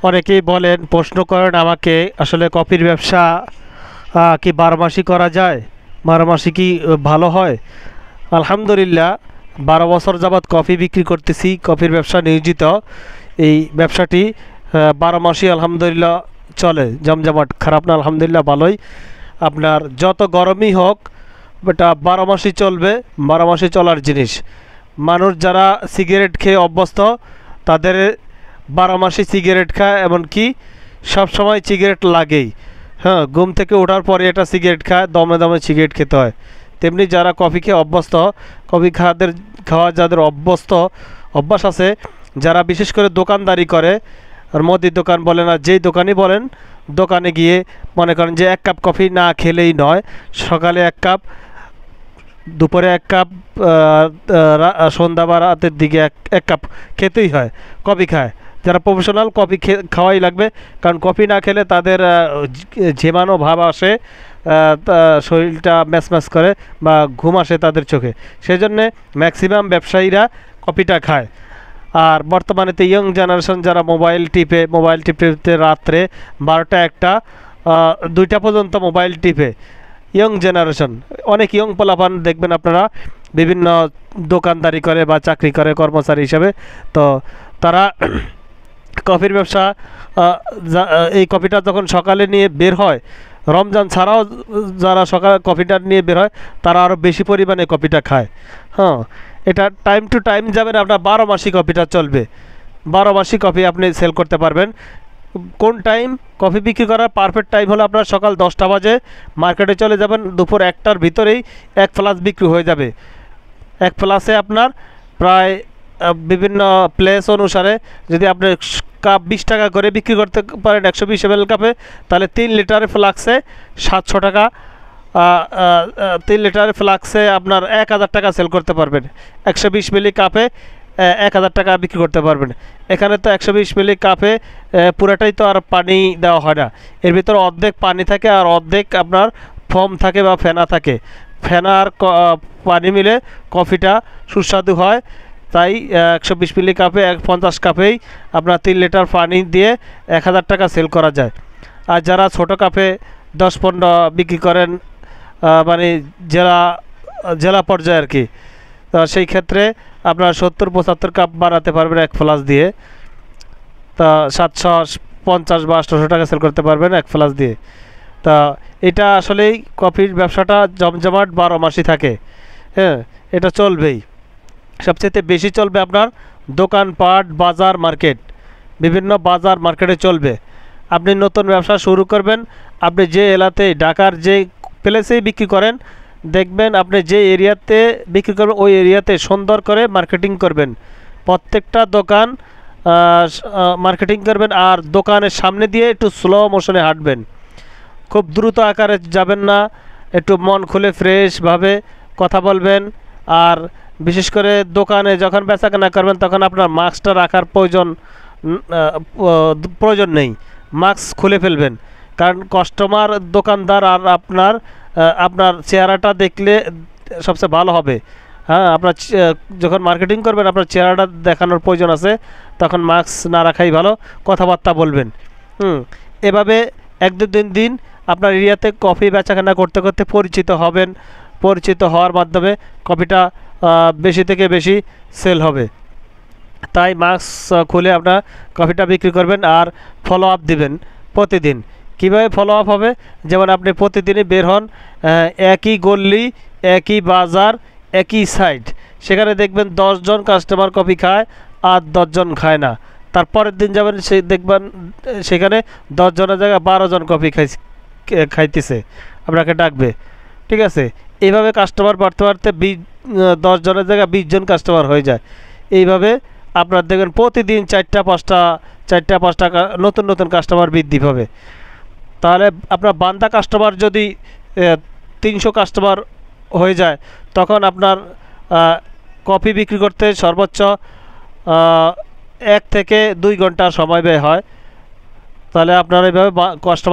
অনেকেই বলেন, প্রশ্ন করেন আমাকে, আসলে কফির ব্যবসা কি 12 মাসই করা যায়? 12 মাসই কি ভালো হয়? আলহামদুলিল্লাহ, 12 বছর যাবৎ কফি বিক্রি করতেছি, কফির ব্যবসা নিয়োজিত। এই ব্যবসাটি 12 মাসই আলহামদুলিল্লাহ চলে, জমজমাট, খারাপ না, আলহামদুলিল্লাহ ভালোই। আপনার যত গরমই হোক, এটা 12 মাসই চলবে, 12 মাসই চলার জিনিস। মানুষ যারা সিগারেট খেয়ে অভ্যস্ত, তাদের 12 মাসই সিগারেট খায়, এমনকি সবসময় সিগারেট লাগেই। হ্যাঁ, ঘুম থেকে ওঠার পরে একটা সিগারেট খায়, দমে দমে সিগারেট খেতে হয়। তেমনি যারা কফি খেয়ে অভ্যস্ত, কফি খাওয়া যাদের অভ্যাস আছে, যারা বিশেষ করে দোকানদারি করে, আর মুদির দোকান বলেন আর যেই দোকানই বলেন, দোকানে গিয়ে মনে করেন যে 1 কাপ কফি না খেলেই নয়, সকালে 1 কাপ, দুপুরে 1 কাপ, সন্ধ্যা বা রাতের দিকে এক কাপ খেতেই হয়, কফি খায়। যারা প্রফেশনাল, কফি খাওয়াই লাগবে, কারণ কফি না খেলে তাদের ঝিমানো ভাব আসে, শরীরটা ম্যাচ করে বা ঘুম আসে তাদের চোখে। সেই জন্যে ম্যাক্সিমাম ব্যবসায়ীরা কফিটা খায়। আর বর্তমানে তো ইয়ং জেনারেশন যারা মোবাইল টিপতে রাত্রে 12টা 1টা 2টা পর্যন্ত মোবাইল টিপে, ইয়ং জেনারেশন, অনেক ইয়ং পোলাপান দেখবেন আপনারা বিভিন্ন দোকানদারি করে বা চাকরি করে কর্মচারী হিসাবে। তো তারা কফির ব্যবসা, এই কফিটা যখন সকালে নিয়ে বের হয়, রমজান ছাড়াও যারা সকালে কফিটা নিয়ে বের হয়, তারা আরও বেশি পরিমাণে কফিটা খায়। হ্যাঁ, এটা টাইম টু টাইম যাবেন, আপনার 12 মাসই কফিটা চলবে, 12 মাসই কফি আপনি সেল করতে পারবেন। কোন টাইম কফি বিক্রি করার পারফেক্ট টাইম হলো আপনার সকাল 10টা বাজে মার্কেটে চলে যাবেন, দুপুর 1টার ভিতরেই 1 ফ্লাস বিক্রি হয়ে যাবে। 1 ফ্লাসে আপনার প্রায় বিভিন্ন প্লেস অনুসারে, যদি আপনি কাপ 20 টাকা করে বিক্রি করতে পারেন 120 ml কাপে, তাহলে 3 লিটারের ফ্লাক্সে 700 টাকা, 3 লিটারের ফ্লাক্সে আপনার 1000 টাকা সেল করতে পারবেন। 120 মিলি কাপে 1000 টাকা বিক্রি করতে পারবেন। এখানে তো 120 মিলি কাপে পুরোটাই তো আর পানি দেওয়া হয় না, এর ভিতরে অর্ধেক পানি থাকে আর অর্ধেক আপনার ফোম থাকে বা ফেনা থাকে। ফেনা আর পানি মিলে কফিটা সুস্বাদু হয়। তাই 120 মিলি কাপে 50 কাপেই আপনার 3 লিটার পানি দিয়ে 1000 টাকা সেল করা যায়। আর যারা ছোটো কাপে 10-15 বিক্রি করেন, মানে জেলা পর্যায়ে আর কি, তো সেই ক্ষেত্রে আপনার 70-75 কাপ বানাতে পারবেন 1 ফ্লাস দিয়ে। তা 750 বা 800 টাকা সেল করতে পারবেন 1 ফ্লাস দিয়ে। তা এটা আসলেই কফির ব্যবসাটা জমজমাট 12 মাসই থাকে। হ্যাঁ, এটা চলবেই। সবচেয়ে বেশি চলবে আপনার দোকানপাট, বাজার, মার্কেট, বিভিন্ন বাজার মার্কেটে চলবে। আপনি নতুন ব্যবসা শুরু করবেন, আপনি যে এলাকাতেই, ঢাকার যে প্লেসেই বিক্রি করেন, দেখবেন আপনি যে এরিয়াতে বিক্রি করবেন ওই এরিয়াতে সুন্দর করে মার্কেটিং করবেন। প্রত্যেকটা দোকান মার্কেটিং করবেন, আর দোকানের সামনে দিয়ে একটু স্লো মোশনে হাঁটবেন, খুব দ্রুত আকারে যাবেন না, একটু মন খুলে ফ্রেশভাবে কথা বলবেন। আর বিশেষ করে দোকানে যখন বেচাকেনা করবেন, তখন আপনার মাস্কটা রাখার প্রয়োজন নেই, মাস্ক খুলে ফেলবেন। কারণ কাস্টমার, দোকানদার আর আপনার চেহারাটা দেখলে সবচেয়ে ভালো হবে। হ্যাঁ, আপনার যখন মার্কেটিং করবেন আপনার চেহারাটা দেখানোর প্রয়োজন আছে, তখন মাস্ক না রাখাই ভালো, কথাবার্তা বলবেন। এভাবে 1-2 দিন আপনার এরিয়াতে কফি বেচাকেনা করতে করতে পরিচিত হবেন। পরিচিত হওয়ার মাধ্যমে কফিটা বেশি থেকে বেশি সেল হবে। তাই মাস্ক খুলে আপনার কফিটা বিক্রি করবেন আর ফলো আপ দিবেন প্রতিদিন। কীভাবে ফলো আপ হবে? যেমন আপনি প্রতিদিনই বের হন, একই গল্লি, একই বাজার, একই সাইড, সেখানে দেখবেন 10 জন কাস্টমার কফি খায় আর 10 জন খায় না। তারপরের দিন যাবেন, দেখবেন সেখানে 10 জনের জায়গায় 12 জন কফি খাইতেছে, আপনাকে ডাকবে। ঠিক আছে, এইভাবে কাস্টমার বাড়তে বাড়তে 10 জনের জায়গায় 20 জন কাস্টমার হয়ে যায়। এইভাবে আপনার দেখবেন প্রতিদিন 4টা-5টা নতুন নতুন কাস্টমার বৃদ্ধি পাবে। তাহলে আপনার বান্দা কাস্টমার যদি 300 কাস্টমার হয়ে যায়, তখন আপনার কফি বিক্রি করতে সর্বোচ্চ 1 থেকে 2 ঘন্টা সময় ব্যয় হয়। তাহলে আপনার এইভাবে কাস্টমার